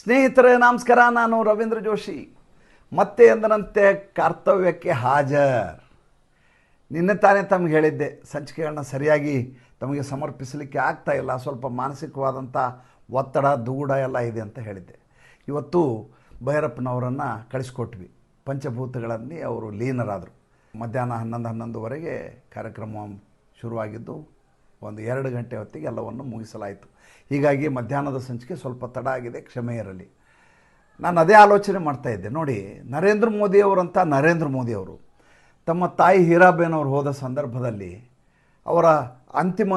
ಸ್ನೇಹಿತರೆ ನಮಸ್ಕಾರ, ನಾನು ರವೀಂದ್ರ ಜೋಶಿ. ಮತ್ತೆ ಎಂದನಂತೆ ಕರ್ತವ್ಯಕ್ಕೆ ಹಾಜರ್. ನಿನ್ನೆ ತಾನೇ ತಮಗೆ ಹೇಳಿದ್ದೆ, ಸಂಚಿಕೆಗಳನ್ನ ಸರಿಯಾಗಿ ತಮಗೆ ಸಮರ್ಪಿಸಲಿಕ್ಕೆ ಆಗ್ತಾ ಇಲ್ಲ, ಸ್ವಲ್ಪ ಮಾನಸಿಕವಾದಂಥ ಒತ್ತಡ ದುಗುಡ ಎಲ್ಲ ಇದೆ ಅಂತ ಹೇಳಿದ್ದೆ. ಇವತ್ತು ಭೈರಪ್ಪನವರನ್ನು ಕಳಿಸ್ಕೊಟ್ವಿ. ಪಂಚಭೂತಗಳಲ್ಲಿ ಅವರು ಲೀನರಾದರು. ಮಧ್ಯಾಹ್ನ 11:11ವರೆಗೆ ಕಾರ್ಯಕ್ರಮ ಶುರುವಾಗಿದ್ದು 1-2 ಗಂಟೆ ಹೊತ್ತಿಗೆ ಎಲ್ಲವನ್ನು ಮುಗಿಸಲಾಯಿತು. ಹೀಗಾಗಿ ಮಧ್ಯಾಹ್ನದ ಸಂಚಿಕೆ ಸ್ವಲ್ಪ ತಡ ಆಗಿದೆ, ಕ್ಷಮೆ ಇರಲಿ. ನಾನು ಅದೇ ಆಲೋಚನೆ ಮಾಡ್ತಾಯಿದ್ದೆ. ನೋಡಿ, ನರೇಂದ್ರ ಮೋದಿಯವರು ತಮ್ಮ ತಾಯಿ ಹೀರಾಬೇನವರು ಹೋದ ಸಂದರ್ಭದಲ್ಲಿ ಅವರ ಅಂತಿಮ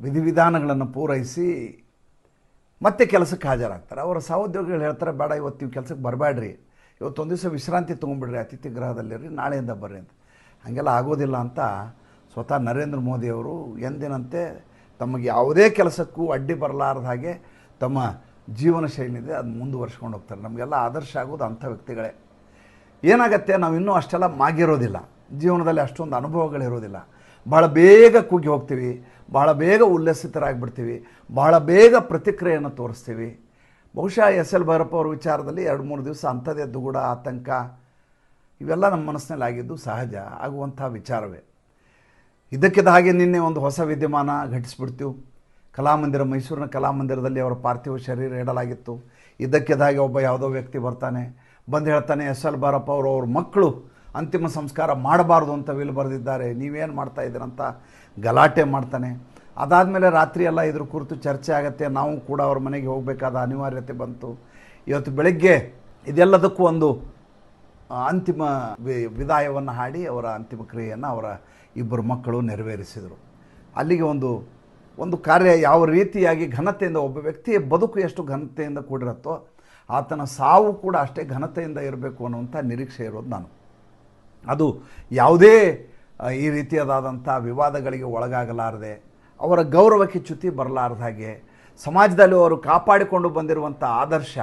ವಿಧಿವಿಧಾನಗಳನ್ನು ಪೂರೈಸಿ ಮತ್ತೆ ಕೆಲಸಕ್ಕೆ ಹಾಜರಾಗ್ತಾರೆ. ಅವರ ಸಹೋದ್ಯೋಗಿಗಳು ಹೇಳ್ತಾರೆ, ಬೇಡ ಇವತ್ತು ನೀವು ಕೆಲಸಕ್ಕೆ ಬರಬೇಡ್ರಿ, ಇವತ್ತೊಂದು ದಿವಸ ವಿಶ್ರಾಂತಿ ತೊಗೊಂಡ್ಬಿಡ್ರಿ, ಅತಿಥಿ ಗೃಹದಲ್ಲಿರ್ರಿ, ನಾಳೆಯಿಂದ ಬರ್ರಿ ಅಂತ. ಹಾಗೆಲ್ಲ ಆಗೋದಿಲ್ಲ ಅಂತ ಸ್ವತಃ ನರೇಂದ್ರ ಮೋದಿಯವರು ಎಂದಿನಂತೆ ತಮಗೆ ಯಾವುದೇ ಕೆಲಸಕ್ಕೂ ಅಡ್ಡಿ ಬರಲಾರದ ಹಾಗೆ ತಮ್ಮ ಜೀವನ ಶೈಲಿ ಇದೆ ಅದು ಮುಂದುವರ್ಸ್ಕೊಂಡು ಹೋಗ್ತಾರೆ. ನಮಗೆಲ್ಲ ಆದರ್ಶ ಆಗೋದು ಅಂಥ ವ್ಯಕ್ತಿಗಳೇ. ಏನಾಗತ್ತೆ, ನಾವು ಇನ್ನೂ ಅಷ್ಟೆಲ್ಲ ಮಾಗಿರೋದಿಲ್ಲ, ಜೀವನದಲ್ಲಿ ಅಷ್ಟೊಂದು ಅನುಭವಗಳಿರೋದಿಲ್ಲ. ಭಾಳ ಬೇಗ ಕುಗ್ಗಿ ಹೋಗ್ತೀವಿ, ಭಾಳ ಬೇಗ ಉಲ್ಲಸಿತರಾಗಿಬಿಡ್ತೀವಿ, ಭಾಳ ಬೇಗ ಪ್ರತಿಕ್ರಿಯೆಯನ್ನು ತೋರಿಸ್ತೀವಿ. ಬಹುಶಃ ಎಸ್.ಎಲ್. ಭೈರಪ್ಪ ಅವ್ರ ವಿಚಾರದಲ್ಲಿ 2-3 ದಿವಸ ಅಂಥದ್ದೇ ದುಗುಡ, ಆತಂಕ ಇವೆಲ್ಲ ನಮ್ಮ ಮನಸ್ಸಿನಲ್ಲಿ ಆಗಿದ್ದು ಸಹಜ, ಆಗುವಂಥ ವಿಚಾರವೇ. ಇದಕ್ಕಿದ್ದ ಹಾಗೆ ನಿನ್ನೆ ಒಂದು ಹೊಸ ವಿದ್ಯಮಾನ ಘಟಿಸ್ಬಿಡ್ತೀವಿ. ಮೈಸೂರಿನ ಕಲಾಮಂದಿರದಲ್ಲಿ ಅವರ ಪಾರ್ಥಿವ ಶರೀರ ಇಡಲಾಗಿತ್ತು. ಇದಕ್ಕಿದ್ದ ಹಾಗೆ ಒಬ್ಬ ಯಾವುದೋ ವ್ಯಕ್ತಿ ಬರ್ತಾನೆ, ಬಂದು ಹೇಳ್ತಾನೆ, ಎಸ್.ಎಲ್. ಭೈರಪ್ಪ ಅವ್ರ ಮಕ್ಕಳು ಅಂತಿಮ ಸಂಸ್ಕಾರ ಮಾಡಬಾರ್ದು ಅಂತ ವಿಲ್ ಬರೆದಿದ್ದಾರೆ, ನೀವೇನು ಮಾಡ್ತಾ ಇದ್ದೀರಂತ ಗಲಾಟೆ ಮಾಡ್ತಾನೆ. ಅದಾದಮೇಲೆ ರಾತ್ರಿ ಎಲ್ಲ ಇದ್ರ ಕುರಿತು ಚರ್ಚೆ ಆಗುತ್ತೆ. ನಾವು ಕೂಡ ಅವ್ರ ಮನೆಗೆ ಹೋಗಬೇಕಾದ ಅನಿವಾರ್ಯತೆ ಬಂತು. ಇವತ್ತು ಬೆಳಗ್ಗೆ ಇದೆಲ್ಲದಕ್ಕೂ ಒಂದು ಅಂತಿಮ ವಿದಾಯವನ್ನು ಹಾಡಿ ಅವರ ಅಂತಿಮ ಕ್ರಿಯೆಯನ್ನು ಅವರ ಇಬ್ಬರು ಮಕ್ಕಳು ನೆರವೇರಿಸಿದರು. ಅಲ್ಲಿಗೆ ಒಂದು ಕಾರ್ಯ ಯಾವ ರೀತಿಯಾಗಿ ಘನತೆಯಿಂದ, ಒಬ್ಬ ವ್ಯಕ್ತಿಯ ಬದುಕು ಎಷ್ಟು ಘನತೆಯಿಂದ ಕೂಡಿರುತ್ತೋ ಆತನ ಸಾವು ಕೂಡ ಅಷ್ಟೇ ಘನತೆಯಿಂದ ಇರಬೇಕು ಅನ್ನುವಂಥ ನಿರೀಕ್ಷೆ ಇರೋದು ನಾನು. ಅದು ಯಾವುದೇ ಈ ರೀತಿಯಾದಂಥ ವಿವಾದಗಳಿಗೆ ಒಳಗಾಗಲಾರದೆ, ಅವರ ಗೌರವಕ್ಕೆ ಚ್ಯುತಿ ಬರಲಾರದ ಹಾಗೆ, ಸಮಾಜದಲ್ಲಿ ಅವರು ಕಾಪಾಡಿಕೊಂಡು ಬಂದಿರುವಂಥ ಆದರ್ಶ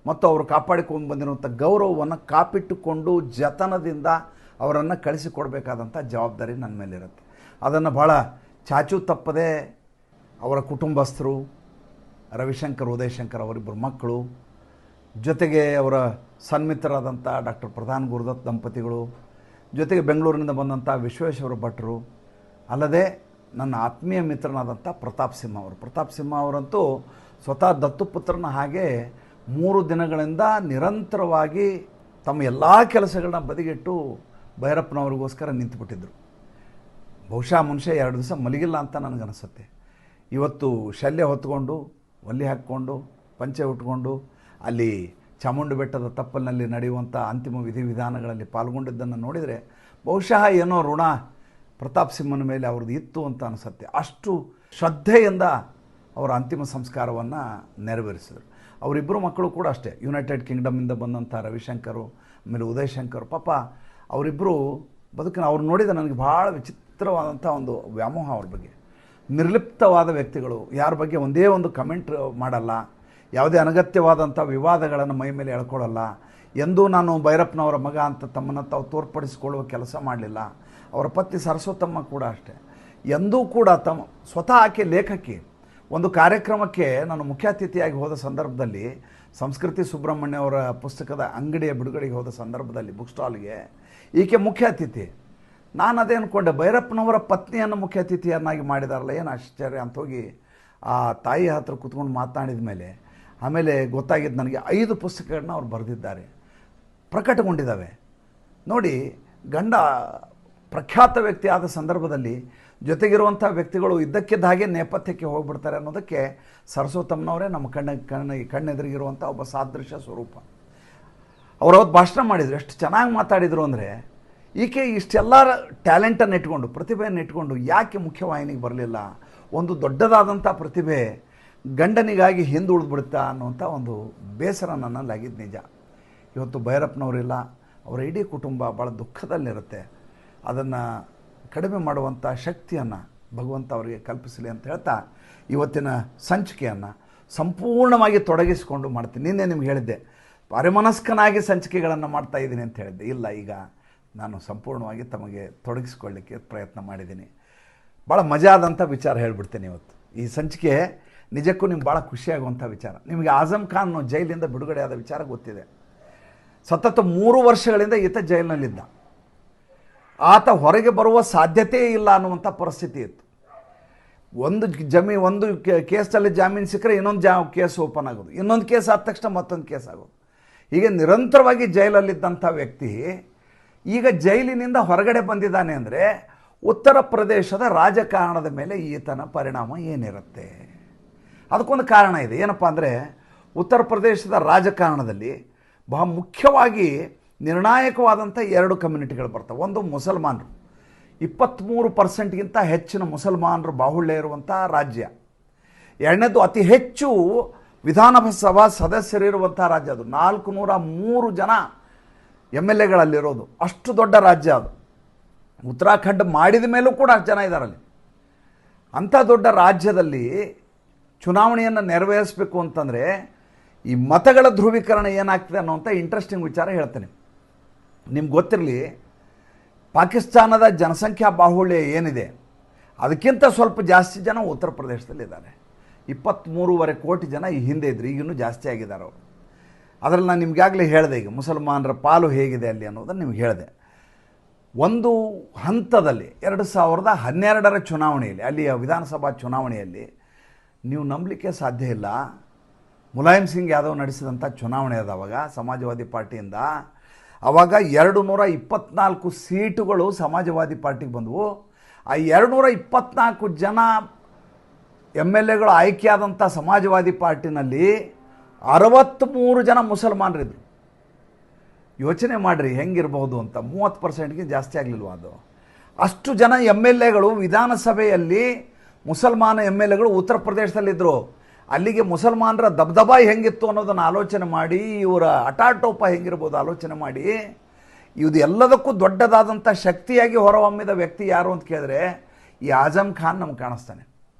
ಮತ್ತು ಅವರು ಕಾಪಾಡಿಕೊಂಡು ಬಂದಿರುವಂಥ ಗೌರವವನ್ನು ಕಾಪಿಟ್ಟುಕೊಂಡು ಜತನದಿಂದ ಅವರನ್ನು ಕಳಿಸಿಕೊಡ್ಬೇಕಾದಂಥ ಜವಾಬ್ದಾರಿ ನನ್ನ ಮೇಲಿರುತ್ತೆ. ಅದನ್ನು ಭಾಳ ಚಾಚು ತಪ್ಪದೆ ಅವರ ಕುಟುಂಬಸ್ಥರು, ರವಿಶಂಕರ್, ಉದಯಶಂಕರ್ ಅವರಿಬ್ಬರು ಮಕ್ಕಳು, ಜೊತೆಗೆ ಅವರ ಸನ್ಮಿತ್ರರಾದಂಥ ಡಾಕ್ಟರ್ ಪ್ರಧಾನ್ ಗುರುದತ್ ದಂಪತಿಗಳು, ಜೊತೆಗೆ ಬೆಂಗಳೂರಿನಿಂದ ಬಂದಂಥ ವಿಶ್ವೇಶ್ವರ ಭಟ್ರು, ಅಲ್ಲದೆ ನನ್ನ ಆತ್ಮೀಯ ಮಿತ್ರನಾದಂಥ ಪ್ರತಾಪ್ ಸಿಂಹ ಅವರಂತೂ ಸ್ವತಃ ದತ್ತುಪುತ್ರನ ಹಾಗೆ 3 ದಿನಗಳಿಂದ ನಿರಂತರವಾಗಿ ತಮ್ಮ ಎಲ್ಲ ಕೆಲಸಗಳನ್ನ ಬದಿಗಿಟ್ಟು ಭೈರಪ್ಪನವ್ರಿಗೋಸ್ಕರ ನಿಂತುಬಿಟ್ಟಿದ್ರು. ಬಹುಶಃ ಮನುಷ್ಯ 2 ದಿವಸ ಮಲಗಿಲ್ಲ ಅಂತ ನನಗನ್ನಿಸುತ್ತೆ. ಇವತ್ತು ಶಲ್ಯ ಹೊತ್ಕೊಂಡು, ಒಲ್ಲಿ ಹಾಕ್ಕೊಂಡು, ಪಂಚೆ ಉಟ್ಕೊಂಡು ಅಲ್ಲಿ ಚಾಮುಂಡಿ ಬೆಟ್ಟದ ತಪ್ಪಲಿನಲ್ಲಿ ನಡೆಯುವಂಥ ಅಂತಿಮ ವಿಧಿವಿಧಾನಗಳಲ್ಲಿ ಪಾಲ್ಗೊಂಡಿದ್ದನ್ನು ನೋಡಿದರೆ ಬಹುಶಃ ಏನೋ ಋಣ ಪ್ರತಾಪ್ ಸಿಂಹನ ಮೇಲೆ ಅವ್ರದ್ದು ಇತ್ತು ಅಂತ ಅನಿಸುತ್ತೆ. ಅಷ್ಟು ಶ್ರದ್ಧೆಯಿಂದ ಅವರ ಅಂತಿಮ ಸಂಸ್ಕಾರವನ್ನು ನೆರವೇರಿಸಿದರು. ಅವರಿಬ್ಬರು ಮಕ್ಕಳು ಕೂಡ ಅಷ್ಟೇ, ಯುನೈಟೆಡ್ ಕಿಂಗ್ಡಮಿಂದ ಬಂದಂಥ ರವಿಶಂಕರು, ಆಮೇಲೆ ಉದಯಶಂಕರ್. ಪಾಪ ಅವರಿಬ್ಬರು ಬದುಕಿನ ಅವ್ರು ನೋಡಿದ ನನಗೆ ಭಾಳ ವಿಚಿತ್ರವಾದಂಥ ಒಂದು ವ್ಯಾಮೋಹ. ಅವ್ರ ಬಗ್ಗೆ ನಿರ್ಲಿಪ್ತವಾದ ವ್ಯಕ್ತಿಗಳು, ಯಾರ ಬಗ್ಗೆ ಒಂದೇ ಒಂದು ಕಮೆಂಟ್ ಮಾಡಲ್ಲ, ಯಾವುದೇ ಅನಗತ್ಯವಾದಂಥ ವಿವಾದಗಳನ್ನು ಮೈ ಮೇಲೆ ಎಳ್ಕೊಳ್ಳಲ್ಲ. ಎಂದೂ ನಾನು ಭೈರಪ್ಪನವರ ಮಗ ಅಂತ ತಮ್ಮನ್ನು ತಾವು ತೋರ್ಪಡಿಸಿಕೊಳ್ಳುವ ಕೆಲಸ ಮಾಡಲಿಲ್ಲ. ಅವರ ಪತ್ನಿ ಸರಸ್ವತಮ್ಮ ಕೂಡ ಅಷ್ಟೇ. ಎಂದೂ ಕೂಡ ಸ್ವತಃ ಆಕೆ ಲೇಖಕಿ. ಒಂದು ಕಾರ್ಯಕ್ರಮಕ್ಕೆ ನಾನು ಮುಖ್ಯ ಅತಿಥಿಯಾಗಿ ಹೋದ ಸಂದರ್ಭದಲ್ಲಿ, ಸಂಸ್ಕೃತಿ ಸುಬ್ರಹ್ಮಣ್ಯ ಅವರ ಪುಸ್ತಕದ ಅಂಗಡಿಯ ಬಿಡುಗಡೆಗೆ ಹೋದ ಸಂದರ್ಭದಲ್ಲಿ ಬುಕ್ ಸ್ಟಾಲ್ಗೆ ಈಕೆ ಮುಖ್ಯ ಅತಿಥಿ. ನಾನು ಅದೇ ಅಂದ್ಕೊಂಡೆ, ಭೈರಪ್ಪನವರ ಪತ್ನಿಯನ್ನು ಮುಖ್ಯ ಅತಿಥಿಯನ್ನಾಗಿ ಮಾಡಿದಾರಲ್ಲ, ಏನು ಆಶ್ಚರ್ಯ ಅಂತ ಹೋಗಿ ಆ ತಾಯಿ ಹತ್ರ ಕೂತ್ಕೊಂಡು ಮಾತನಾಡಿದ ಮೇಲೆ ಆಮೇಲೆ ಗೊತ್ತಾಗಿದ್ದು ನನಗೆ 5 ಪುಸ್ತಕಗಳನ್ನ ಅವ್ರು ಬರೆದಿದ್ದಾರೆ, ಪ್ರಕಟಗೊಂಡಿದ್ದಾವೆ. ನೋಡಿ, ಗಂಡ ಪ್ರಖ್ಯಾತ ವ್ಯಕ್ತಿ ಆದ ಸಂದರ್ಭದಲ್ಲಿ ಜೊತೆಗಿರುವಂಥ ವ್ಯಕ್ತಿಗಳು ಇದ್ದಕ್ಕಿದ್ದ ಹಾಗೆ ನೇಪಥ್ಯಕ್ಕೆ ಹೋಗ್ಬಿಡ್ತಾರೆ ಅನ್ನೋದಕ್ಕೆ ಸರಸ್ವತಮ್ಮನವರೇ ನಮ್ಮ ಕಣ್ಣೆದುರಿಗಿರುವಂಥ ಒಬ್ಬ ಸಾದೃಶ್ಯ ಸ್ವರೂಪ. ಅವರು ಅವತ್ತು ಭಾಷಣ ಮಾಡಿದರು, ಎಷ್ಟು ಚೆನ್ನಾಗಿ ಮಾತಾಡಿದರು ಅಂದರೆ, ಈಕೆ ಇಷ್ಟೆಲ್ಲ ಟ್ಯಾಲೆಂಟನ್ನು ಇಟ್ಕೊಂಡು, ಪ್ರತಿಭೆಯನ್ನು ಇಟ್ಕೊಂಡು ಯಾಕೆ ಮುಖ್ಯವಾಹಿನಿಗೆ ಬರಲಿಲ್ಲ? ಒಂದು ದೊಡ್ಡದಾದಂಥ ಪ್ರತಿಭೆ ಗಂಡನಿಗಾಗಿ ಹಿಂದುಳಿದ್ಬಿಡುತ್ತಾ ಅನ್ನುವಂಥ ಒಂದು ಬೇಸರ ನನ್ನಲ್ಲಾಗಿದ್ದು ನಿಜ. ಇವತ್ತು ಭೈರಪ್ಪನವರಿಲ್ಲ, ಅವರ ಇಡೀ ಕುಟುಂಬ ಭಾಳ ದುಃಖದಲ್ಲಿರುತ್ತೆ. ಅದನ್ನು ಕಡಿಮೆ ಮಾಡುವಂಥ ಶಕ್ತಿಯನ್ನು ಭಗವಂತ ಅವರಿಗೆ ಕಲ್ಪಿಸಲಿ ಅಂತ ಹೇಳ್ತಾ ಇವತ್ತಿನ ಸಂಚಿಕೆಯನ್ನು ಸಂಪೂರ್ಣವಾಗಿ ತೊಡಗಿಸಿಕೊಂಡು ಮಾಡ್ತೀನಿ. ನಿನ್ನೆ ನಿಮ್ಗೆ ಹೇಳಿದ್ದೆ, ಪರಿಮನಸ್ಕನಾಗಿ ಸಂಚಿಕೆಗಳನ್ನು ಮಾಡ್ತಾಯಿದ್ದೀನಿ ಅಂತ ಹೇಳಿದ್ದೆ. ಇಲ್ಲ, ಈಗ ನಾನು ಸಂಪೂರ್ಣವಾಗಿ ತಮಗೆ ತೊಡಗಿಸ್ಕೊಳ್ಳಿಕ್ಕೆ ಪ್ರಯತ್ನ ಮಾಡಿದ್ದೀನಿ. ಭಾಳ ಮಜಾ ಆದಂಥ ವಿಚಾರ ಹೇಳಿಬಿಡ್ತೇನೆ ಇವತ್ತು. ಈ ಸಂಚಿಕೆ ನಿಜಕ್ಕೂ ನಿಮ್ಗೆ ಭಾಳ ಖುಷಿಯಾಗುವಂಥ ವಿಚಾರ. ನಿಮಗೆ ಆಜಮ್ ಖಾನ್ ಜೈಲಿಂದ ಬಿಡುಗಡೆಯಾದ ವಿಚಾರ ಗೊತ್ತಿದೆ. ಸತತ 3 ವರ್ಷಗಳಿಂದ ಈತ ಜೈಲಿನಲ್ಲಿದ್ದ. ಆತ ಹೊರಗೆ ಬರುವ ಸಾಧ್ಯತೆ ಇಲ್ಲ ಅನ್ನುವಂಥ ಪರಿಸ್ಥಿತಿ ಇತ್ತು. ಒಂದು ಕೇಸಲ್ಲಿ ಜಾಮೀನು ಸಿಕ್ಕರೆ ಇನ್ನೊಂದು ಕೇಸ್ ಓಪನ್ ಆಗೋದು, ಇನ್ನೊಂದು ಕೇಸ್ ಆದ ತಕ್ಷಣ ಮತ್ತೊಂದು ಕೇಸ್ ಆಗೋದು. ಹೀಗೆ ನಿರಂತರವಾಗಿ ಜೈಲಲ್ಲಿದ್ದಂಥ ವ್ಯಕ್ತಿ ಈಗ ಜೈಲಿನಿಂದ ಹೊರಗಡೆ ಬಂದಿದ್ದಾನೆ ಅಂದರೆ ಉತ್ತರ ಪ್ರದೇಶದ ರಾಜಕಾರಣದ ಮೇಲೆ ಈತನ ಪರಿಣಾಮ ಏನಿರುತ್ತೆ? ಅದಕ್ಕೊಂದು ಕಾರಣ ಇದೆ. ಏನಪ್ಪ ಅಂದರೆ ಉತ್ತರ ಪ್ರದೇಶದ ರಾಜಕಾರಣದಲ್ಲಿ ಬಹಳ ಮುಖ್ಯವಾಗಿ ನಿರ್ಣಾಯಕವಾದಂಥ 2 ಕಮ್ಯುನಿಟಿಗಳು ಬರ್ತವೆ. ಒಂದು ಮುಸಲ್ಮಾನರು, 23%ಗಿಂತ ಹೆಚ್ಚಿನ ಮುಸಲ್ಮಾನರು ಬಾಹುಳ್ಯ ಇರುವಂಥ ರಾಜ್ಯ. ಎರಡನೇದು ಅತಿ ಹೆಚ್ಚು ವಿಧಾನಸಭಾ ಸದಸ್ಯರಿರುವಂಥ ರಾಜ್ಯ. ಅದು 403 ಜನ MLAಗಳಲ್ಲಿರೋದು. ಅಷ್ಟು ದೊಡ್ಡ ರಾಜ್ಯ ಅದು. ಉತ್ತರಾಖಂಡ್ ಮಾಡಿದ ಮೇಲೂ ಕೂಡ ಅಷ್ಟು ಜನ ಇದ್ದಾರಲ್ಲಿ. ಅಂಥ ದೊಡ್ಡ ರಾಜ್ಯದಲ್ಲಿ ಚುನಾವಣೆಯನ್ನು ನೆರವೇರಿಸಬೇಕು ಅಂತಂದರೆ ಈ ಮತಗಳ ಧ್ರುವೀಕರಣ ಏನಾಗ್ತದೆ ಅನ್ನೋಂಥ ಇಂಟ್ರೆಸ್ಟಿಂಗ್ ವಿಚಾರ ಹೇಳ್ತೇನೆ. ನಿಮ್ಗೆ ಗೊತ್ತಿರಲಿ, ಪಾಕಿಸ್ತಾನದ ಜನಸಂಖ್ಯಾ ಬಾಹುಳ್ಯ ಏನಿದೆ ಅದಕ್ಕಿಂತ ಸ್ವಲ್ಪ ಜಾಸ್ತಿ ಜನ ಉತ್ತರ ಪ್ರದೇಶದಲ್ಲಿದ್ದಾರೆ. 23.5 ಕೋಟಿ ಜನ ಈ ಹಿಂದೆ ಇದ್ರು, ಈಗಿನ್ನೂ ಜಾಸ್ತಿ ಆಗಿದ್ದಾರೆ ಅವರು. ಅದರಲ್ಲಿ ನಾನು ನಿಮಗಾಗಲೇ ಹೇಳಿದೆ ಈಗ ಮುಸಲ್ಮಾನರ ಪಾಲು ಹೇಗಿದೆ ಅಲ್ಲಿ ಅನ್ನೋದನ್ನು ನಿಮ್ಗೆ ಹೇಳಿದೆ. ಒಂದು ಹಂತದಲ್ಲಿ 2012ರ ಚುನಾವಣೆಯಲ್ಲಿ, ಅಲ್ಲಿಯ ವಿಧಾನಸಭಾ ಚುನಾವಣೆಯಲ್ಲಿ ನೀವು ನಂಬಲಿಕ್ಕೆ ಸಾಧ್ಯ ಇಲ್ಲ, ಮುಲಾಯಂ ಸಿಂಗ್ ಯಾದವ್ ನಡೆಸಿದಂಥ ಚುನಾವಣೆ ಅದಾವಾಗ ಸಮಾಜವಾದಿ ಪಾರ್ಟಿಯಿಂದ. ಆವಾಗ 224 ಸೀಟುಗಳು ಸಮಾಜವಾದಿ ಪಾರ್ಟಿಗೆ ಬಂದವು. ಆ 224 ಜನ MLAಗಳು ಆಯ್ಕೆಯಾದಂಥ ಸಮಾಜವಾದಿ ಪಾರ್ಟಿನಲ್ಲಿ 63 ಜನ ಮುಸಲ್ಮಾನರಿದ್ದರು. ಯೋಚನೆ ಮಾಡಿರಿ ಹೆಂಗಿರಬಹುದು ಅಂತ. 30%ಗೆ ಜಾಸ್ತಿ ಆಗಲಿಲ್ವ ಅದು? ಅಷ್ಟು ಜನ MLAಗಳು ವಿಧಾನಸಭೆಯಲ್ಲಿ ಮುಸಲ್ಮಾನ MLAಗಳು ಉತ್ತರ ಪ್ರದೇಶದಲ್ಲಿದ್ದರು. ಅಲ್ಲಿಗೆ ಮುಸಲ್ಮಾನರ ದಬ್ದಬಾ ಹೆಂಗಿತ್ತು ಅನ್ನೋದನ್ನು ಆಲೋಚನೆ ಮಾಡಿ, ಇವರ ಅಟಾಟೋಪ ಹೆಂಗಿರ್ಬೋದು ಆಲೋಚನೆ ಮಾಡಿ, ಇದು ಎಲ್ಲದಕ್ಕೂ ದೊಡ್ಡದಾದಂಥ ಶಕ್ತಿಯಾಗಿ ಹೊರಹೊಮ್ಮಿದ ವ್ಯಕ್ತಿ ಯಾರು ಅಂತ ಕೇಳಿದ್ರೆ ಈ ಆಜಮ್ ಖಾನ್ ನಮ್ಗೆ ಕಾಣಿಸ್ತಾನೆ.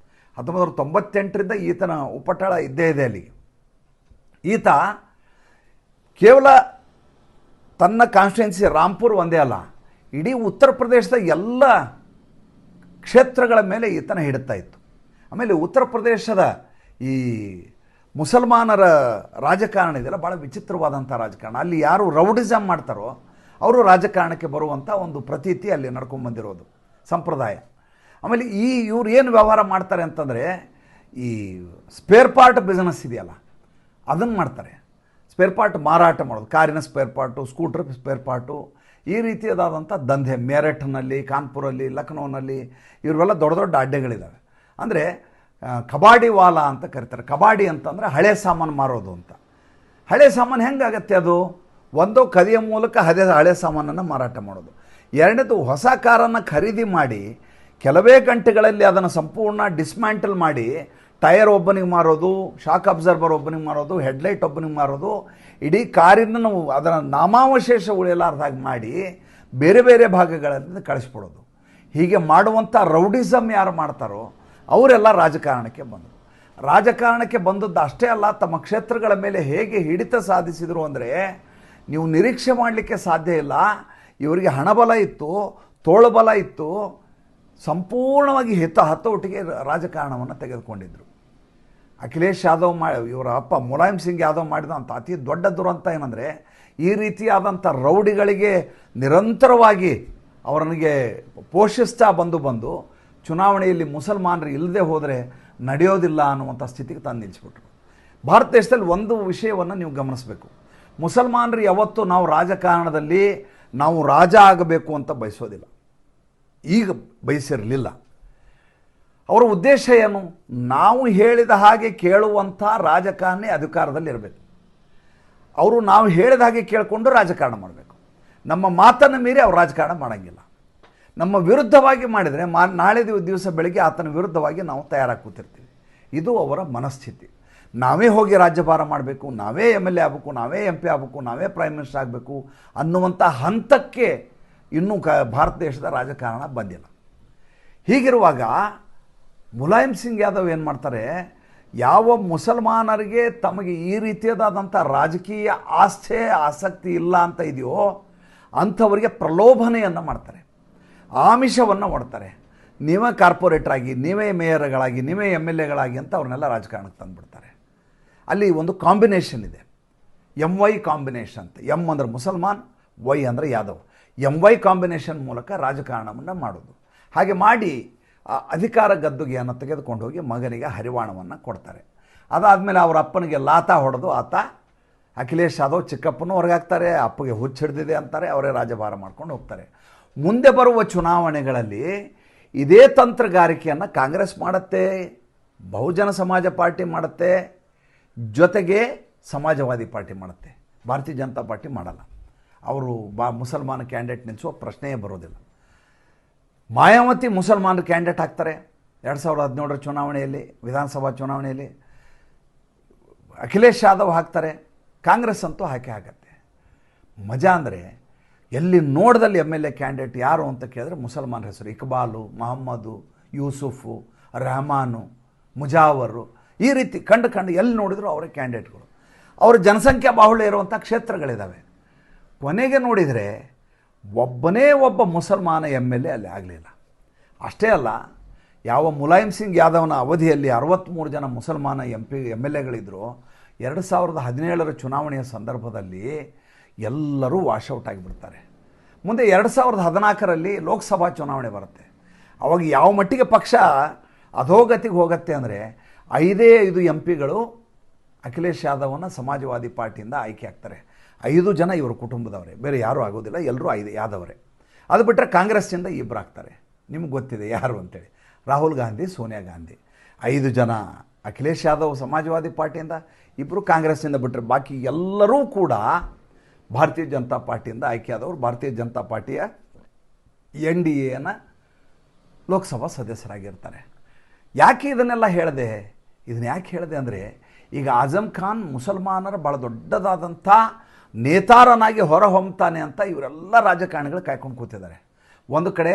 1998ರಿಂದ ಈತನ ಉಪಟಳ ಇದ್ದೇ ಇದೆ ಅಲ್ಲಿಗೆ. ಈತ ಕೇವಲ ತನ್ನ ಕಾನ್ಸ್ಟಿಟ್ಯೂನ್ಸಿ ರಾಂಪುರ್ ಒಂದೇ ಅಲ್ಲ, ಇಡೀ ಉತ್ತರ ಪ್ರದೇಶದ ಎಲ್ಲ ಕ್ಷೇತ್ರಗಳ ಮೇಲೆ ಈತನ ಹಿಡಿತಾ ಇತ್ತು. ಆಮೇಲೆ ಉತ್ತರ ಪ್ರದೇಶದ ಈ ಮುಸಲ್ಮಾನರ ರಾಜಕಾರಣ ಇದೆಯಲ್ಲ, ಭಾಳ ವಿಚಿತ್ರವಾದಂಥ ರಾಜಕಾರಣ. ಅಲ್ಲಿ ಯಾರು ರೌಡಿಸಮ್ ಮಾಡ್ತಾರೋ ಅವರು ರಾಜಕಾರಣಕ್ಕೆ ಬರುವಂಥ ಒಂದು ಪ್ರತೀತಿ ಅಲ್ಲಿ ನಡ್ಕೊಂಡ್ಬಂದಿರೋದು ಸಂಪ್ರದಾಯ. ಆಮೇಲೆ ಇವ್ರು ಏನು ವ್ಯವಹಾರ ಮಾಡ್ತಾರೆ ಅಂತಂದರೆ, ಈ ಸ್ಪೇರ್ ಪಾರ್ಟ್ ಬಿಸ್ನೆಸ್ ಇದೆಯಲ್ಲ ಅದನ್ನು ಮಾಡ್ತಾರೆ. ಸ್ಪೇರ್ ಪಾರ್ಟ್ ಮಾರಾಟ ಮಾಡೋದು, ಕಾರಿನ spare part, scooter spare part, ಈ ರೀತಿಯಾದಂಥ ದಂಧೆ ಮೇರಠ್ನಲ್ಲಿ, ಕಾನ್ಪುರಲ್ಲಿ, ಲಕ್ನೋನಲ್ಲಿ ಇವರೆಲ್ಲ ದೊಡ್ಡ ದೊಡ್ಡ ಅಡ್ಡೆಗಳಿದ್ದಾವೆ. ಅಂದರೆ ಕಬಾಡಿ ವಾಲಾ ಅಂತ ಕರೀತಾರೆ. ಕಬಾಡಿ ಅಂತಂದರೆ ಹಳೆ ಸಾಮಾನು ಮಾರೋದು ಅಂತ. ಹಳೆ ಸಾಮಾನು ಹೆಂಗಾಗತ್ತೆ ಅದು? ಒಂದು ಕದಿಯ ಮೂಲಕ ಹಳೆ ಸಾಮಾನನ್ನು ಮಾರಾಟ ಮಾಡೋದು. ಎರಡನೇದು ಹೊಸ ಕಾರನ್ನು ಖರೀದಿ ಮಾಡಿ ಕೆಲವೇ ಗಂಟೆಗಳಲ್ಲಿ ಅದನ್ನು ಸಂಪೂರ್ಣ ಡಿಸ್ಮ್ಯಾಂಟಲ್ ಮಾಡಿ ಟೈರ್ ಒಬ್ಬನಿಗೆ ಮಾರೋದು, ಶಾಕ್ ಅಬ್ಸರ್ವರ್ ಒಬ್ಬನಿಗೆ ಮಾರೋದು, ಹೆಡ್ಲೈಟ್ ಒಬ್ಬನಿಗೆ ಮಾರೋದು, ಇಡೀ ಕಾರಿನ ಅದರ ನಾಮಾವಶೇಷ ಉಳಿಯಲಾರ್ದಾಗ ಮಾಡಿ ಬೇರೆ ಬೇರೆ ಭಾಗಗಳಲ್ಲಿ ಕಳಿಸ್ಬಿಡೋದು. ಹೀಗೆ ಮಾಡುವಂಥ ರೌಡಿಸಮ್ ಯಾರು ಮಾಡ್ತಾರೋ ಅವರೆಲ್ಲ ರಾಜಕಾರಣಕ್ಕೆ ಬಂದರು. ರಾಜಕಾರಣಕ್ಕೆ ಬಂದದ್ದು ಅಷ್ಟೇ ಅಲ್ಲ, ತಮ್ಮ ಕ್ಷೇತ್ರಗಳ ಮೇಲೆ ಹೇಗೆ ಹಿಡಿತ ಸಾಧಿಸಿದರು ಅಂದರೆ ನೀವು ನಿರೀಕ್ಷೆ ಮಾಡಲಿಕ್ಕೆ ಸಾಧ್ಯ ಇಲ್ಲ. ಇವರಿಗೆ ಹಣಬಲ ಇತ್ತು, ತೋಳುಬಲ ಇತ್ತು, ಸಂಪೂರ್ಣವಾಗಿ ಹತೋಟಿಗೆ ರಾಜಕಾರಣವನ್ನು ತೆಗೆದುಕೊಂಡಿದ್ದರು. ಅಖಿಲೇಶ್ ಯಾದವ್ ಇವರ ಅಪ್ಪ ಮುಲಾಯಂ ಸಿಂಗ್ ಯಾದವ್ ಮಾಡಿದಂಥ ಅತಿ ದೊಡ್ಡ ದುರಂತ ಏನಂದರೆ, ಈ ರೀತಿಯಾದಂಥ ರೌಡಿಗಳಿಗೆ ನಿರಂತರವಾಗಿ ಅವರನಿಗೆ ಪೋಷಿಸ್ತಾ ಬಂದು ಚುನಾವಣೆಯಲ್ಲಿ ಮುಸಲ್ಮಾನರು ಇಲ್ಲದೆ ಹೋದರೆ ನಡೆಯೋದಿಲ್ಲ ಅನ್ನುವಂಥ ಸ್ಥಿತಿಗೆ ತಂದು ನಿಲ್ಲಿಸ್ಬಿಟ್ರು. ಭಾರತ ದೇಶದಲ್ಲಿ ಒಂದು ವಿಷಯವನ್ನು ನೀವು ಗಮನಿಸಬೇಕು. ಮುಸಲ್ಮಾನರು ಯಾವತ್ತೂ ನಾವು ರಾಜಕಾರಣದಲ್ಲಿ ನಾವು ರಾಜ ಆಗಬೇಕು ಅಂತ ಬಯಸೋದಿಲ್ಲ, ಈಗ ಬಯಸಿರಲಿಲ್ಲ. ಅವರ ಉದ್ದೇಶ ಏನು? ನಾವು ಹೇಳಿದ ಹಾಗೆ ಕೇಳುವಂಥ ರಾಜಕಾರಣಿ ಅಧಿಕಾರದಲ್ಲಿರಬೇಕು. ಅವರು ನಾವು ಹೇಳಿದ ಹಾಗೆ ಕೇಳಿಕೊಂಡು ರಾಜಕಾರಣ ಮಾಡಬೇಕು. ನಮ್ಮ ಮಾತನ್ನು ಮೀರಿ ಅವ್ರು ರಾಜಕಾರಣ ಮಾಡೋಂಗಿಲ್ಲ. ನಮ್ಮ ವಿರುದ್ಧವಾಗಿ ಮಾಡಿದರೆ ನಾಳೆ ದಿವಸ ಬೆಳಗ್ಗೆ ಆತನ ವಿರುದ್ಧವಾಗಿ ನಾವು ತಯಾರಾಗಿ ಕೂತಿರ್ತೀವಿ. ಇದು ಅವರ ಮನಸ್ಥಿತಿ. ನಾವೇ ಹೋಗಿ ರಾಜ್ಯಭಾರ ಮಾಡಬೇಕು, ನಾವೇ MLA ಆಗಬೇಕು, ನಾವೇ MP ಆಗಬೇಕು, ನಾವೇ ಪ್ರೈಮ್ ಮಿನಿಸ್ಟರ್ ಆಗಬೇಕು ಅನ್ನುವಂಥ ಹಂತಕ್ಕೆ ಇನ್ನೂ ಭಾರತ ದೇಶದ ರಾಜಕಾರಣ ಬಂದಿಲ್ಲ. ಹೀಗಿರುವಾಗ ಮುಲಾಯಂ ಸಿಂಗ್ ಯಾದವ್ ಏನು ಮಾಡ್ತಾರೆ, ಯಾವ ಮುಸಲ್ಮಾನರಿಗೆ ತಮಗೆ ಈ ರೀತಿಯಾದಂಥ ರಾಜಕೀಯ ಆಸಕ್ತಿ ಇಲ್ಲ ಅಂತ ಇದೆಯೋ ಅಂಥವರಿಗೆ ಪ್ರಲೋಭನೆಯನ್ನು ಮಾಡ್ತಾರೆ, ಆಮಿಷವನ್ನು ಮಾಡ್ತಾರೆ. ನೀವೇ ಕಾರ್ಪೊರೇಟ್ರಾಗಿ, ನೀವೇ ಮೇಯರ್ಗಳಾಗಿ, ನೀವೇ MLAಗಳಾಗಿ ಅಂತ ಅವ್ರನ್ನೆಲ್ಲ ರಾಜಕಾರಣಕ್ಕೆ ತಂದುಬಿಡ್ತಾರೆ. ಅಲ್ಲಿ ಒಂದು ಕಾಂಬಿನೇಷನ್ ಇದೆ, MY ಕಾಂಬಿನೇಷನ್ ಅಂತ. M ಅಂದರೆ ಮುಸಲ್ಮಾನ್, Y ಅಂದರೆ ಯಾದವ್. MY ಕಾಂಬಿನೇಷನ್ ಮೂಲಕ ರಾಜಕಾರಣವನ್ನು ಮಾಡೋದು. ಹಾಗೆ ಮಾಡಿ ಅಧಿಕಾರ ಗದ್ದುಗೆಯನ್ನು ತೆಗೆದುಕೊಂಡು ಹೋಗಿ ಮಗನಿಗೆ ಹರಿವಾಣವನ್ನು ಕೊಡ್ತಾರೆ. ಅದಾದಮೇಲೆ ಅವರ ಅಪ್ಪನಿಗೆ ಲಾತ ಹೊಡೆದು ಆತ ಅಖಿಲೇಶ್ ಯಾದವ್ ಚಿಕ್ಕಪ್ಪನೂ ಹೊರಗಾಗ್ತಾರೆ, ಅಪ್ಪಗೆ ಹುಚ್ಚಿಡ್ದಿದೆ ಅಂತಾರೆ, ಅವರೇ ರಾಜಭಾರ ಮಾಡ್ಕೊಂಡು ಹೋಗ್ತಾರೆ. ಮುಂದೆ ಬರುವ ಚುನಾವಣೆಗಳಲ್ಲಿ ಇದೇ ತಂತ್ರಗಾರಿಕೆಯನ್ನು ಕಾಂಗ್ರೆಸ್ ಮಾಡುತ್ತೆ, ಬಹುಜನ ಸಮಾಜ ಪಾರ್ಟಿ ಮಾಡುತ್ತೆ, ಜೊತೆಗೆ ಸಮಾಜವಾದಿ ಪಾರ್ಟಿ ಮಾಡುತ್ತೆ. ಭಾರತೀಯ ಜನತಾ ಪಾರ್ಟಿ ಮಾಡಲ್ಲ. ಅವರು ಮುಸಲ್ಮಾನ ಕ್ಯಾಂಡಿಡೇಟ್ ನಿಲ್ಲಿಸುವ ಪ್ರಶ್ನೆಯೇ ಬರೋದಿಲ್ಲ. ಮಾಯಾವತಿ ಮುಸಲ್ಮಾನರು ಕ್ಯಾಂಡಿಡೇಟ್ ಹಾಕ್ತಾರೆ 2017 ಚುನಾವಣೆಯಲ್ಲಿ, ವಿಧಾನಸಭಾ ಚುನಾವಣೆಯಲ್ಲಿ. ಅಖಿಲೇಶ್ ಯಾದವ್ ಹಾಕ್ತಾರೆ. ಕಾಂಗ್ರೆಸ್ ಅಂತೂ ಹಾಕತ್ತೆ. ಮಜಾ ಅಂದರೆ ಎಲ್ಲಿ ನೋಡ್ದಲ್ಲಿ MLA ಕ್ಯಾಂಡಿಡೇಟ್ ಯಾರು ಅಂತ ಕೇಳಿದ್ರೆ ಮುಸಲ್ಮಾನರ ಹೆಸರು. ಇಕ್ಬಾಲು, ಮೊಹಮ್ಮದು, ಯೂಸುಫು, ರೆಹಮಾನು, ಮುಜಾವರು, ಈ ರೀತಿ ಕಂಡು ಎಲ್ಲಿ ನೋಡಿದ್ರು ಅವರೇ ಕ್ಯಾಂಡಿಡೇಟ್ಗಳು. ಅವರ ಜನಸಂಖ್ಯಾ ಬಾಹುಳ್ಯ ಇರುವಂಥ ಕ್ಷೇತ್ರಗಳಿದ್ದಾವೆ. ಕೊನೆಗೆ ನೋಡಿದರೆ ಒಬ್ಬನೇ ಒಬ್ಬ ಮುಸಲ್ಮಾನ MLA ಅಲ್ಲಿ ಆಗಲಿಲ್ಲ. ಅಷ್ಟೇ ಅಲ್ಲ, ಯಾವ ಮುಲಾಯಂ ಸಿಂಗ್ ಯಾದವ್ನ ಅವಧಿಯಲ್ಲಿ 63 ಜನ ಮುಸಲ್ಮಾನ MLAಗಳಿದ್ದರು. 2017 ಚುನಾವಣೆಯ ಸಂದರ್ಭದಲ್ಲಿ ಎಲ್ಲರೂ ವಾಶೌಟ್ ಆಗಿಬಿಡ್ತಾರೆ. ಮುಂದೆ 2014 ಲೋಕಸಭಾ ಚುನಾವಣೆ ಬರುತ್ತೆ. ಅವಾಗ ಯಾವ ಮಟ್ಟಿಗೆ ಪಕ್ಷ ಅಧೋಗತಿಗೆ ಹೋಗುತ್ತೆ ಅಂದರೆ 5 MPಗಳು ಅಖಿಲೇಶ್ ಯಾದವನ ಸಮಾಜವಾದಿ ಪಾರ್ಟಿಯಿಂದ ಆಯ್ಕೆ ಆಗ್ತಾರೆ. 5 ಜನ ಇವರು ಕುಟುಂಬದವರೇ, ಬೇರೆ ಯಾರೂ ಆಗೋದಿಲ್ಲ, ಎಲ್ಲರೂ 5 ಯಾದವರೇ. ಅದು ಬಿಟ್ಟರೆ ಕಾಂಗ್ರೆಸ್ಸಿಂದ 2 ಆಗ್ತಾರೆ. ನಿಮ್ಗೆ ಗೊತ್ತಿದೆ ಯಾರು ಅಂತೇಳಿ, ರಾಹುಲ್ ಗಾಂಧಿ, ಸೋನಿಯಾ ಗಾಂಧಿ. 5 ಜನ ಅಖಿಲೇಶ್ ಯಾದವ್ ಸಮಾಜವಾದಿ ಪಾರ್ಟಿಯಿಂದ, 2 ಕಾಂಗ್ರೆಸ್ಸಿಂದ ಬಿಟ್ಟರೆ ಬಾಕಿ ಎಲ್ಲರೂ ಕೂಡ ಭಾರತೀಯ ಜನತಾ ಪಾರ್ಟಿಯಿಂದ ಆಯ್ಕೆಯಾದವರು. ಭಾರತೀಯ ಜನತಾ ಪಾರ್ಟಿಯ NDAನ ಲೋಕಸಭಾ ಸದಸ್ಯರಾಗಿರ್ತಾರೆ. ಯಾಕೆ ಇದನ್ನೆಲ್ಲ ಹೇಳಿದೆ? ಇದನ್ನು ಯಾಕೆ ಹೇಳಿದೆ ಅಂದರೆ, ಈಗ ಆಜಮ್ ಖಾನ್ ಮುಸಲ್ಮಾನರ ಭಾಳ ದೊಡ್ಡದಾದಂಥ ನೇತಾರನಾಗಿ ಹೊರಹೊಮ್ತಾನೆ ಅಂತ ಇವರೆಲ್ಲ ರಾಜಕಾರಣಿಗಳು ಕಾಯ್ಕೊಂಡು ಕೂತಿದ್ದಾರೆ. ಒಂದು ಕಡೆ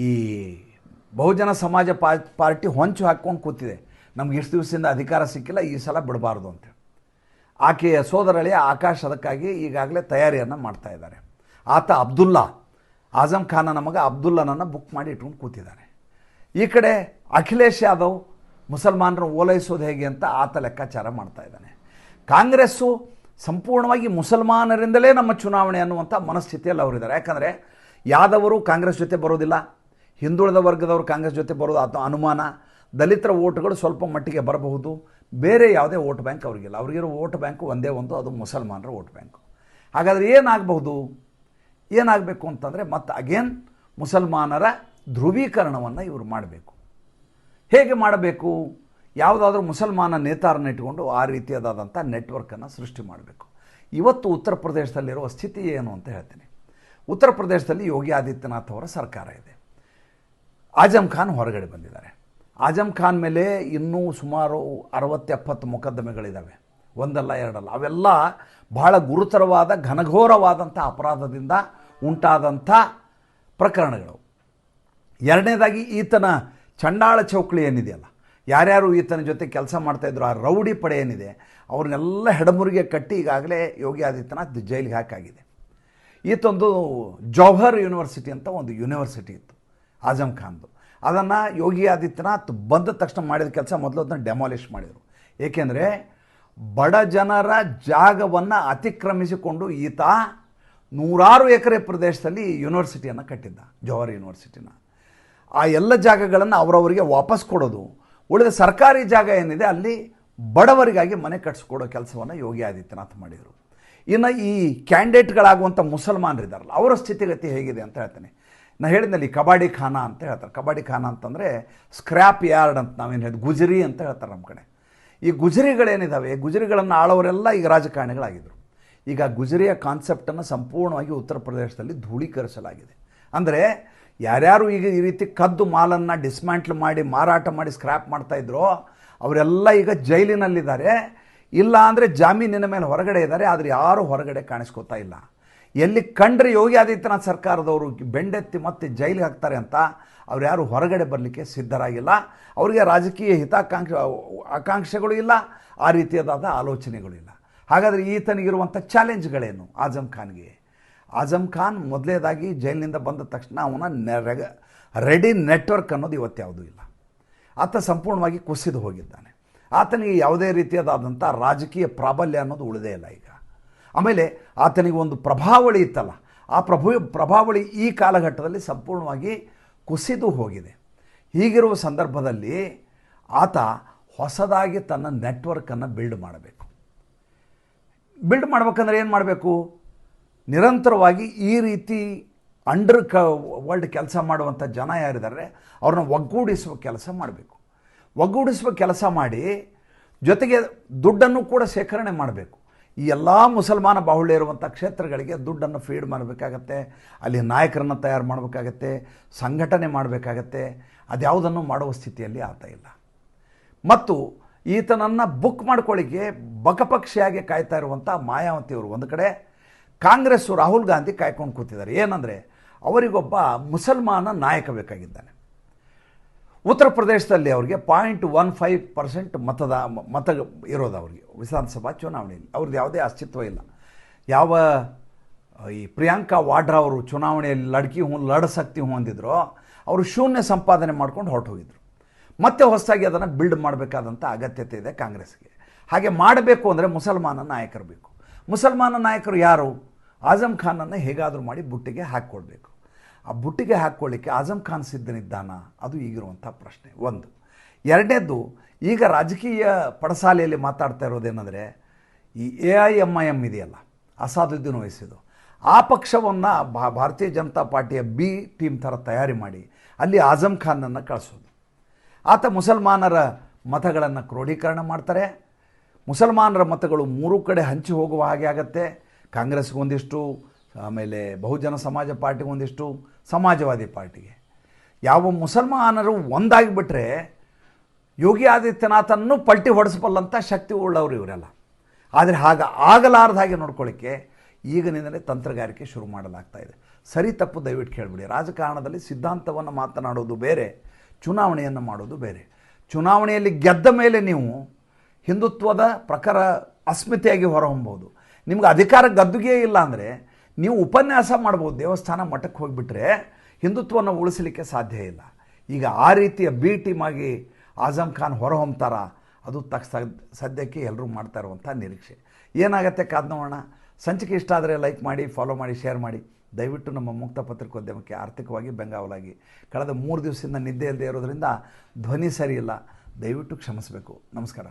ಈ ಬಹುಜನ ಸಮಾಜ ಪಾರ್ಟಿ ಹೊಂಚು ಹಾಕ್ಕೊಂಡು ಕೂತಿದೆ, ನಮ್ಗೆ ಇಷ್ಟು ದಿವಸದಿಂದ ಅಧಿಕಾರ ಸಿಕ್ಕಿಲ್ಲ, ಈ ಸಲ ಬಿಡಬಾರ್ದು ಅಂತೇಳಿ. ಆಕೆಯ ಸೋದರಳಿಯ ಆಕಾಶ್ ಅದಕ್ಕಾಗಿ ಈಗಾಗಲೇ ತಯಾರಿಯನ್ನು ಮಾಡ್ತಾ ಇದ್ದಾರೆ. ಆತ ಅಬ್ದುಲ್ಲಾ, ಆಜಮ್ ಖಾನನ ಮಗ ಅಬ್ದುಲ್ಲಾನನ್ನು ಬುಕ್ ಮಾಡಿ ಇಟ್ಕೊಂಡು ಕೂತಿದ್ದಾನೆ. ಈ ಕಡೆ ಅಖಿಲೇಶ್ ಯಾದವ್ ಮುಸಲ್ಮಾನರನ್ನು ಓಲೈಸೋದು ಹೇಗೆ ಅಂತ ಆತ ಲೆಕ್ಕಾಚಾರ ಮಾಡ್ತಾ ಇದ್ದಾನೆ. ಕಾಂಗ್ರೆಸ್ಸು ಸಂಪೂರ್ಣವಾಗಿ ಮುಸಲ್ಮಾನರಿಂದಲೇ ನಮ್ಮ ಚುನಾವಣೆ ಅನ್ನುವಂಥ ಮನಸ್ಥಿತಿಯಲ್ಲಿ ಅವರಿದ್ದಾರೆ. ಯಾಕಂದರೆ ಯಾದವರು ಕಾಂಗ್ರೆಸ್ ಜೊತೆ ಬರೋದಿಲ್ಲ, ಹಿಂದುಳಿದ ವರ್ಗದವರು ಕಾಂಗ್ರೆಸ್ ಜೊತೆ ಬರೋದು ಅಥವಾ ಅನುಮಾನ, ದಲಿತರ ಓಟ್ಗಳು ಸ್ವಲ್ಪ ಮಟ್ಟಿಗೆ ಬರಬಹುದು, ಬೇರೆ ಯಾವುದೇ ವೋಟ್ ಬ್ಯಾಂಕ್ ಅವರಿಗಿಲ್ಲ. ಅವರಿಗಿರೋ ವೋಟ್ ಬ್ಯಾಂಕು ಒಂದೇ ಒಂದು, ಅದು ಮುಸಲ್ಮಾನರ ವೋಟ್ ಬ್ಯಾಂಕು. ಹಾಗಾದರೆ ಏನಾಗಬೇಕು ಅಂತಂದರೆ ಮತ್ತೆ ಅಗೇನ್ ಮುಸಲ್ಮಾನರ ಧ್ರುವೀಕರಣವನ್ನು ಇವರು ಮಾಡಬೇಕು. ಹೇಗೆ ಮಾಡಬೇಕು? ಯಾವುದಾದ್ರೂ ಮುಸಲ್ಮಾನ ನೇತಾರನ್ನ ಇಟ್ಟುಕೊಂಡು ಆ ರೀತಿಯಾದಂಥ ನೆಟ್ವರ್ಕನ್ನು ಸೃಷ್ಟಿ ಮಾಡಬೇಕು. ಇವತ್ತು ಉತ್ತರ ಪ್ರದೇಶದಲ್ಲಿರುವ ಸ್ಥಿತಿ ಏನು ಅಂತ ಹೇಳ್ತೀನಿ. ಉತ್ತರ ಪ್ರದೇಶದಲ್ಲಿ ಯೋಗಿ ಆದಿತ್ಯನಾಥ್ ಅವರ ಸರ್ಕಾರ ಇದೆ. ಆಜಮ್ ಖಾನ್ ಹೊರಗಡೆ ಬಂದಿದ್ದಾರೆ. ಆಜಮ್ ಖಾನ್ ಮೇಲೆ ಇನ್ನೂ ಸುಮಾರು 60-70 ಮೊಕದ್ದಮೆಗಳಿದ್ದಾವೆ, ಒಂದಲ್ಲ ಎರಡಲ್ಲ. ಅವೆಲ್ಲ ಬಹಳ ಗುರುತರವಾದ ಘನಘೋರವಾದಂಥ ಅಪರಾಧದಿಂದ ಉಂಟಾದಂಥ ಪ್ರಕರಣಗಳು. ಎರಡನೇದಾಗಿ ಈತನ ಚಂಡಾಳ ಚೌಕಳಿ ಏನಿದೆಯಲ್ಲ, ಯಾರ್ಯಾರು ಈತನ ಜೊತೆ ಕೆಲಸ ಮಾಡ್ತಾಯಿದ್ರು, ಆ ರೌಡಿ ಪಡೆ ಏನಿದೆ, ಅವ್ರನ್ನೆಲ್ಲ ಹೆಡಮುರಿಗೆ ಕಟ್ಟಿ ಈಗಾಗಲೇ ಯೋಗಿ ಆದಿತ್ಯನಾಥ್ ಜೈಲಿಗೆ ಹಾಕಾಗಿದೆ. ಈತೊಂದು ಜೌಹರ್ ಯೂನಿವರ್ಸಿಟಿ ಅಂತ ಒಂದು ಯೂನಿವರ್ಸಿಟಿ ಇತ್ತು ಆಜಮ್ ಖಾನ್ದು. ಅದನ್ನು ಯೋಗಿ ಆದಿತ್ಯನಾಥ್ ಬಂದ ತಕ್ಷಣ ಮಾಡಿದ ಕೆಲಸ ಮೊದಲು ಅದನ್ನು ಡೆಮಾಲಿಷ್ ಮಾಡಿದರು. ಏಕೆಂದರೆ ಬಡ ಜನರ ಜಾಗವನ್ನು ಅತಿಕ್ರಮಿಸಿಕೊಂಡು ಈತ 100 ಎಕರೆ ಪ್ರದೇಶದಲ್ಲಿ ಯೂನಿವರ್ಸಿಟಿಯನ್ನು ಕಟ್ಟಿದ್ದ, ಜೌಹರ್ ಯೂನಿವರ್ಸಿಟಿನ. ಆ ಎಲ್ಲ ಜಾಗಗಳನ್ನು ಅವರವರಿಗೆ ವಾಪಸ್ ಕೊಡೋದು, ಉಳಿದ ಸರ್ಕಾರಿ ಜಾಗ ಏನಿದೆ ಅಲ್ಲಿ ಬಡವರಿಗಾಗಿ ಮನೆ ಕಟ್ಸ್ಕೊಡೋ ಕೆಲಸವನ್ನು ಯೋಗಿ ಆದಿತ್ಯನಾಥ್ ಮಾಡಿದರು. ಇನ್ನು ಈ ಕ್ಯಾಂಡಿಡೇಟ್ಗಳಾಗುವಂಥ ಮುಸಲ್ಮಾನರಿದ್ದಾರಲ್ಲ, ಅವರ ಸ್ಥಿತಿಗತಿ ಹೇಗಿದೆ ಅಂತ ಹೇಳ್ತೇನೆ. ನಾನು ಹೇಳಿದ್ನಲ್ಲಿ ಕಬಾಡಿ ಖಾನ ಅಂತ ಹೇಳ್ತಾರೆ. ಕಬಾಡಿ ಖಾನ ಅಂತಂದರೆ ಸ್ಕ್ರ್ಯಾಪ್ ಯಾರ್ಡ್ ಅಂತ ನಾವೇನು ಹೇಳಿದ್, ಗುಜರಿ ಅಂತ ಹೇಳ್ತಾರೆ ನಮ್ಮ ಕಡೆ. ಈ ಗುಜರಿಗಳೇನಿದ್ದಾವೆ, ಗುಜರಿಗಳನ್ನು ಆಳವರೆಲ್ಲ ಈಗ ರಾಜಕಾರಣಿಗಳಾಗಿದ್ದರು. ಈಗ ಗುಜರಿಯ ಕಾನ್ಸೆಪ್ಟನ್ನು ಸಂಪೂರ್ಣವಾಗಿ ಉತ್ತರ ಪ್ರದೇಶದಲ್ಲಿ ಧೂಳೀಕರಿಸಲಾಗಿದೆ. ಅಂದರೆ ಯಾರ್ಯಾರು ಈಗ ಈ ರೀತಿ ಕದ್ದು ಮಾಲನ್ನು ಡಿಸ್ಮ್ಯಾಂಟ್ಲ್ ಮಾಡಿ ಮಾರಾಟ ಮಾಡಿ ಸ್ಕ್ರ್ಯಾಪ್ ಮಾಡ್ತಾಯಿದ್ರೋ ಅವರೆಲ್ಲ ಈಗ ಜೈಲಿನಲ್ಲಿದ್ದಾರೆ. ಇಲ್ಲ ಅಂದರೆ ಜಾಮೀನಿನ ಮೇಲೆ ಹೊರಗಡೆ ಇದ್ದಾರೆ, ಆದರೆ ಯಾರೂ ಹೊರಗಡೆ ಕಾಣಿಸ್ಕೋತಾ ಇಲ್ಲ. ಎಲ್ಲಿ ಕಂಡ್ರೆ ಯೋಗಿ ಆದಿತ್ಯನಾಥ್ ಸರ್ಕಾರದವರು ಬೆಂಡೆತ್ತಿ ಮತ್ತೆ ಜೈಲಿಗೆ ಹಾಕ್ತಾರೆ ಅಂತ ಅವ್ರು ಯಾರು ಹೊರಗಡೆ ಬರಲಿಕ್ಕೆ ಸಿದ್ಧರಾಗಿಲ್ಲ. ಅವರಿಗೆ ರಾಜಕೀಯ ಆಕಾಂಕ್ಷೆಗಳು ಇಲ್ಲ, ಆ ರೀತಿಯಾದ ಆಲೋಚನೆಗಳು ಇಲ್ಲ. ಹಾಗಾದರೆ ಈತನಿಗಿರುವಂಥ ಚಾಲೆಂಜ್ಗಳೇನು ಆಜಮ್ ಖಾನ್ಗೆ? ಆಜಮ್ ಖಾನ್ ಮೊದಲೇದಾಗಿ ಜೈಲಿನಿಂದ ಬಂದ ತಕ್ಷಣ ಅವನ ರೆಡಿ ನೆಟ್ವರ್ಕ್ ಅನ್ನೋದು ಇವತ್ತು ಯಾವುದೂ ಇಲ್ಲ. ಆತ ಸಂಪೂರ್ಣವಾಗಿ ಕುಸಿದು ಹೋಗಿದ್ದಾನೆ. ಆತನಿಗೆ ಯಾವುದೇ ರೀತಿಯಾದಂಥ ರಾಜಕೀಯ ಪ್ರಾಬಲ್ಯ ಅನ್ನೋದು ಉಳಿದೇ ಇಲ್ಲ ಈಗ. ಆಮೇಲೆ ಆತನಿಗೆ ಒಂದು ಪ್ರಭಾವಳಿ ಇತ್ತಲ್ಲ, ಆ ಪ್ರಭಾವಳಿ ಈ ಕಾಲಘಟ್ಟದಲ್ಲಿ ಸಂಪೂರ್ಣವಾಗಿ ಕುಸಿದು ಹೋಗಿದೆ. ಹೀಗಿರುವ ಸಂದರ್ಭದಲ್ಲಿ ಆತ ಹೊಸದಾಗಿ ತನ್ನ ನೆಟ್ವರ್ಕನ್ನು ಬಿಲ್ಡ್ ಮಾಡಬೇಕು. ಬಿಲ್ಡ್ ಮಾಡ್ಬೇಕಂದ್ರೆ ಏನು ಮಾಡಬೇಕು? ನಿರಂತರವಾಗಿ ಈ ರೀತಿ ವರ್ಲ್ಡ್ ಕೆಲಸ ಮಾಡುವಂಥ ಜನ ಯಾರಿದ್ದಾರೆ ಅವ್ರನ್ನ ಒಗ್ಗೂಡಿಸುವ ಕೆಲಸ ಮಾಡಬೇಕು. ಒಗ್ಗೂಡಿಸುವ ಕೆಲಸ ಮಾಡಿ ಜೊತೆಗೆ ದುಡ್ಡನ್ನು ಕೂಡ ಶೇಖರಣೆ ಮಾಡಬೇಕು. ಈ ಎಲ್ಲ ಮುಸಲ್ಮಾನ ಬಾಹುಳ್ಯ ಇರುವಂಥ ಕ್ಷೇತ್ರಗಳಿಗೆ ದುಡ್ಡನ್ನು ಫೀಡ್ ಮಾಡಬೇಕಾಗತ್ತೆ, ಅಲ್ಲಿ ನಾಯಕರನ್ನು ತಯಾರು ಮಾಡಬೇಕಾಗತ್ತೆ, ಸಂಘಟನೆ ಮಾಡಬೇಕಾಗತ್ತೆ. ಅದ್ಯಾವುದನ್ನು ಮಾಡುವ ಸ್ಥಿತಿಯಲ್ಲಿ ಆತ ಇಲ್ಲ. ಮತ್ತು ಈತನನ್ನು ಬುಕ್ ಮಾಡ್ಕೊಳ್ಳಿಕ್ಕೆ ಬಕಪಕ್ಷಿಯಾಗಿ ಕಾಯ್ತಾ ಇರುವಂಥ ಮಾಯಾವತಿಯವರು ಒಂದು ಕಡೆ, ಕಾಂಗ್ರೆಸ್ಸು ರಾಹುಲ್ ಗಾಂಧಿ ಕಾಯ್ಕೊಂಡು ಕೂತಿದ್ದಾರೆ. ಏನಂದರೆ ಅವರಿಗೊಬ್ಬ ಮುಸಲ್ಮಾನ ನಾಯಕ ಬೇಕಾಗಿದ್ದಾನೆ. ಉತ್ತರ ಪ್ರದೇಶದಲ್ಲಿ ಅವರಿಗೆ 0.15% ಮತ ಇರೋದು ಅವರಿಗೆ ವಿಧಾನಸಭಾ ಚುನಾವಣೆಯಲ್ಲಿ. ಅವ್ರದ್ದು ಯಾವುದೇ ಅಸ್ತಿತ್ವ ಇಲ್ಲ. ಯಾವ ಈ ಪ್ರಿಯಾಂಕಾ ವಾಡ್ರಾ ಅವರು ಚುನಾವಣೆಯಲ್ಲಿ ಲಡಸಕ್ತಿ ಹೊಂದಿದ್ರೋ ಅವರು ಶೂನ್ಯ ಸಂಪಾದನೆ ಮಾಡ್ಕೊಂಡು ಹೊರಟೋಗಿದ್ರು. ಮತ್ತೆ ಹೊಸದಾಗಿ ಅದನ್ನು ಬಿಲ್ಡ್ ಮಾಡಬೇಕಾದಂಥ ಅಗತ್ಯತೆ ಇದೆ ಕಾಂಗ್ರೆಸ್ಗೆ. ಹಾಗೆ ಮಾಡಬೇಕು ಅಂದರೆ ಮುಸಲ್ಮಾನ ನಾಯಕರು ಬೇಕು. ಮುಸಲ್ಮಾನ ನಾಯಕರು ಯಾರು? ಆಜಮ್ ಖಾನನ್ನು ಹೇಗಾದರೂ ಮಾಡಿ ಬುಟ್ಟಿಗೆ ಹಾಕ್ಕೊಳ್ಬೇಕು. ಆ ಬುಟ್ಟಿಗೆ ಹಾಕ್ಕೊಳ್ಳಿಕ್ಕೆ ಆಜಮ್ ಖಾನ್ ಸಿದ್ಧನಿದ್ದಾನ? ಅದು ಈಗಿರುವಂಥ ಪ್ರಶ್ನೆ ಒಂದು. ಎರಡನೇದ್ದು, ಈಗ ರಾಜಕೀಯ ಪಡಸಾಲೆಯಲ್ಲಿ ಮಾತಾಡ್ತಾ ಇರೋದೇನೆಂದರೆ ಈ AIMIM ಇದೆಯಲ್ಲ, ಅಸಾದುದ್ದೀನ್ ಓವೈಸಿದು, ಆ ಪಕ್ಷವನ್ನು ಭಾರತೀಯ ಜನತಾ ಪಾರ್ಟಿಯ B ಟೀಮ್ ಥರ ತಯಾರಿ ಮಾಡಿ ಅಲ್ಲಿ ಆಜಮ್ ಖಾನನ್ನು ಕಳಿಸೋದು. ಆತ ಮುಸಲ್ಮಾನರ ಮತಗಳನ್ನು ಕ್ರೋಢೀಕರಣ ಮಾಡ್ತಾರೆ. ಮುಸಲ್ಮಾನರ ಮತಗಳು ಮೂರು ಕಡೆ ಹಂಚಿ ಹೋಗುವ ಹಾಗೆ ಆಗತ್ತೆ. ಕಾಂಗ್ರೆಸ್ಗೊಂದಿಷ್ಟು, ಆಮೇಲೆ ಬಹುಜನ ಸಮಾಜ ಪಾರ್ಟಿಗೆ ಒಂದಿಷ್ಟು, ಸಮಾಜವಾದಿ ಪಾರ್ಟಿಗೆ. ಯಾವ ಮುಸಲ್ಮಾನರು ಒಂದಾಗಿಬಿಟ್ರೆ ಯೋಗಿ ಆದಿತ್ಯನಾಥನ್ನು ಪಲ್ಟಿ ಹೊಡೆಸಬಲ್ಲಂಥ ಶಕ್ತಿ ಉಳ್ಳವರು ಇವರೆಲ್ಲ. ಆದರೆ ಆಗಲಾರ್ದ ಹಾಗೆ ನೋಡ್ಕೊಳ್ಳಿಕ್ಕೆ ಈಗಿನಿಂದಲೇ ತಂತ್ರಗಾರಿಕೆ ಶುರು ಮಾಡಲಾಗ್ತಾ ಇದೆ. ಸರಿ ತಪ್ಪು ದಯವಿಟ್ಟು ಕೇಳಿಬಿಡಿ. ರಾಜಕಾರಣದಲ್ಲಿ ಸಿದ್ಧಾಂತವನ್ನು ಮಾತನಾಡೋದು ಬೇರೆ, ಚುನಾವಣೆಯನ್ನು ಮಾಡೋದು ಬೇರೆ. ಚುನಾವಣೆಯಲ್ಲಿ ಗೆದ್ದ ಮೇಲೆ ನೀವು ಹಿಂದುತ್ವದ ಪ್ರಕಾರ ಅಸ್ಮಿತೆಯಾಗಿ ಹೊರಹೊಮ್ಬೋದು. ನಿಮ್ಗೆ ಅಧಿಕಾರ ಗದ್ದುಗೆ ಇಲ್ಲ ಅಂದರೆ ನೀವು ಉಪನ್ಯಾಸ ಮಾಡ್ಬೋದು, ದೇವಸ್ಥಾನ ಮಠಕ್ಕೆ ಹೋಗಿಬಿಟ್ರೆ ಹಿಂದುತ್ವವನ್ನು ಉಳಿಸಲಿಕ್ಕೆ ಸಾಧ್ಯ ಇಲ್ಲ. ಈಗ ಆ ರೀತಿಯ B ಟೀಮ್ ಆಗಿ ಆಜಮ್ ಖಾನ್ ಹೊರಹೊಮ್ತಾರ? ಅದು ಸದ್ಯಕ್ಕೆ ಎಲ್ಲರೂ ಮಾಡ್ತಾ ಇರುವಂಥ ನಿರೀಕ್ಷೆ. ಏನಾಗುತ್ತೆ ಕಾದ್ ನೋಡೋಣ. ಸಂಚಿಕೆ ಇಷ್ಟ ಆದರೆ ಲೈಕ್ ಮಾಡಿ, ಫಾಲೋ ಮಾಡಿ, ಶೇರ್ ಮಾಡಿ. ದಯವಿಟ್ಟು ನಮ್ಮ ಮುಕ್ತ ಪತ್ರಿಕೋದ್ಯಮಕ್ಕೆ ಆರ್ಥಿಕವಾಗಿ ಬೆಂಗಾವಲಾಗಿ. ಕಳೆದ 3 ದಿವಸದಿಂದ ನಿದ್ದೆ ಇಲ್ಲದೆ ಇರೋದ್ರಿಂದ ಧ್ವನಿ ಸರಿ ಇಲ್ಲ, ದಯವಿಟ್ಟು ಕ್ಷಮಿಸಬೇಕು. ನಮಸ್ಕಾರ.